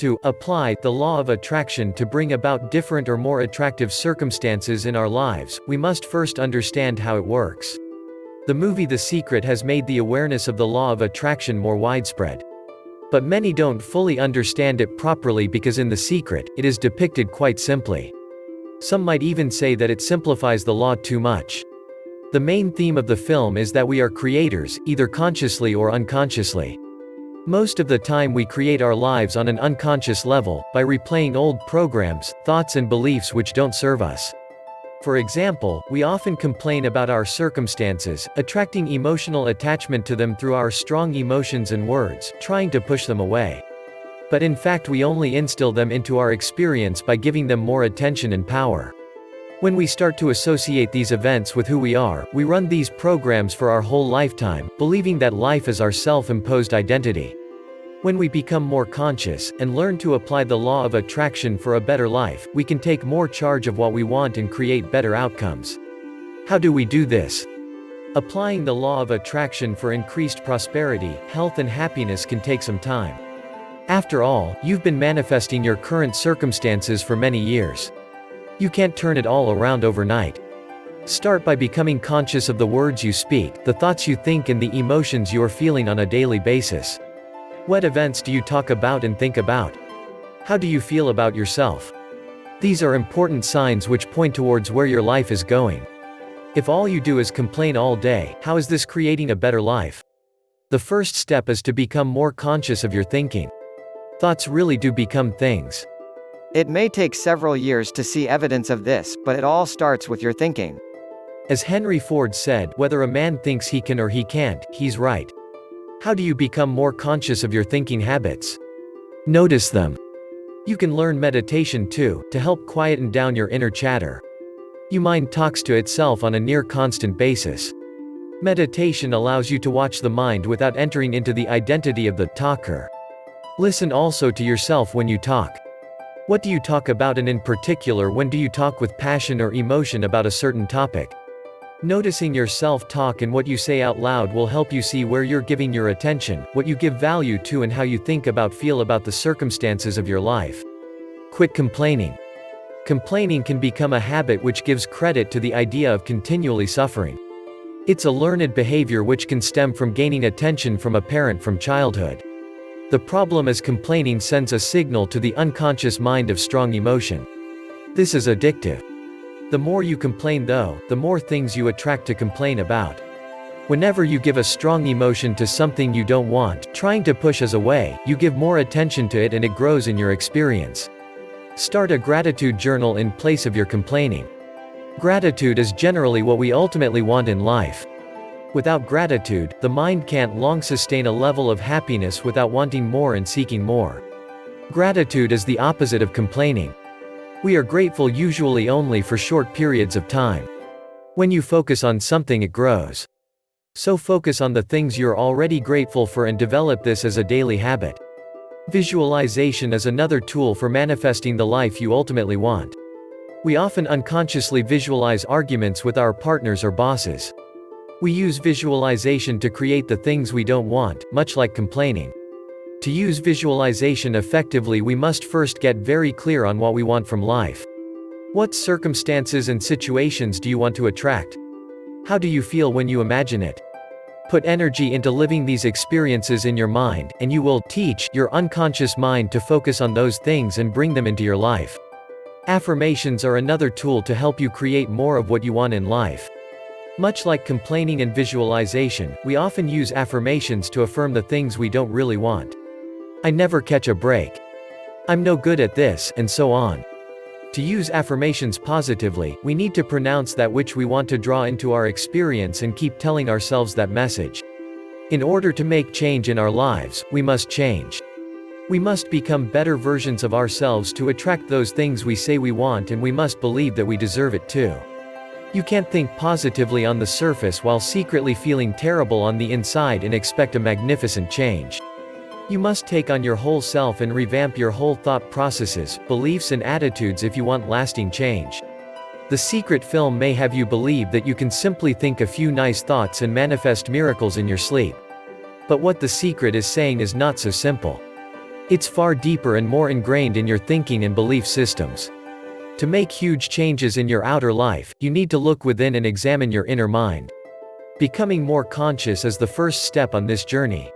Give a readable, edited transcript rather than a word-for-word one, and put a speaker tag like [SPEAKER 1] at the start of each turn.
[SPEAKER 1] To apply the law of attraction to bring about different or more attractive circumstances in our lives, we must first understand how it works. The movie The Secret has made the awareness of the law of attraction more widespread. But many don't fully understand it properly because in The Secret, it is depicted quite simply. Some might even say that it simplifies the law too much. The main theme of the film is that we are creators, either consciously or unconsciously. Most of the time we create our lives on an unconscious level, by replaying old programs, thoughts and beliefs which don't serve us. For example, we often complain about our circumstances, attracting emotional attachment to them through our strong emotions and words, trying to push them away. But in fact we only instill them into our experience by giving them more attention and power. When we start to associate these events with who we are, we run these programs for our whole lifetime, believing that life is our self-imposed identity. When we become more conscious, and learn to apply the law of attraction for a better life, we can take more charge of what we want and create better outcomes. How do we do this? Applying the law of attraction for increased prosperity, health and happiness can take some time. After all, you've been manifesting your current circumstances for many years. You can't turn it all around overnight. Start by becoming conscious of the words you speak, the thoughts you think and the emotions you are feeling on a daily basis. What events do you talk about and think about? How do you feel about yourself? These are important signs which point towards where your life is going. If all you do is complain all day, how is this creating a better life? The first step is to become more conscious of your thinking. Thoughts really do become things.
[SPEAKER 2] It may take several years to see evidence of this, but it all starts with your thinking.
[SPEAKER 1] As Henry Ford said, whether a man thinks he can or he can't, he's right. How do you become more conscious of your thinking habits? Notice them. You can learn meditation too, to help quieten down your inner chatter. Your mind talks to itself on a near constant basis. Meditation allows you to watch the mind without entering into the identity of the talker. Listen also to yourself when you talk. What do you talk about, and in particular when do you talk with passion or emotion about a certain topic? Noticing your self-talk and what you say out loud will help you see where you're giving your attention, what you give value to and how you feel about the circumstances of your life. Quit complaining. Complaining can become a habit which gives credit to the idea of continually suffering. It's a learned behavior which can stem from gaining attention from a parent from childhood. The problem is complaining sends a signal to the unconscious mind of strong emotion. This is addictive. The more you complain though, the more things you attract to complain about. Whenever you give a strong emotion to something you don't want, trying to push us away, you give more attention to it and it grows in your experience. Start a gratitude journal in place of your complaining. Gratitude is generally what we ultimately want in life. Without gratitude, the mind can't long sustain a level of happiness without wanting more and seeking more. Gratitude is the opposite of complaining. We are grateful usually only for short periods of time. When you focus on something, it grows. So focus on the things you're already grateful for and develop this as a daily habit. Visualization is another tool for manifesting the life you ultimately want. We often unconsciously visualize arguments with our partners or bosses. We use visualization to create the things we don't want, much like complaining. To use visualization effectively, we must first get very clear on what we want from life. What circumstances and situations do you want to attract? How do you feel when you imagine it? Put energy into living these experiences in your mind, and you will teach your unconscious mind to focus on those things and bring them into your life. Affirmations are another tool to help you create more of what you want in life. Much like complaining and visualization, we often use affirmations to affirm the things we don't really want. I never catch a break. I'm no good at this, and so on. To use affirmations positively, we need to pronounce that which we want to draw into our experience and keep telling ourselves that message. In order to make change in our lives, we must change. We must become better versions of ourselves to attract those things we say we want, and we must believe that we deserve it too. You can't think positively on the surface while secretly feeling terrible on the inside and expect a magnificent change. You must take on your whole self and revamp your whole thought processes, beliefs and attitudes if you want lasting change. The Secret film may have you believe that you can simply think a few nice thoughts and manifest miracles in your sleep. But what The Secret is saying is not so simple. It's far deeper and more ingrained in your thinking and belief systems. To make huge changes in your outer life, you need to look within and examine your inner mind. Becoming more conscious is the first step on this journey.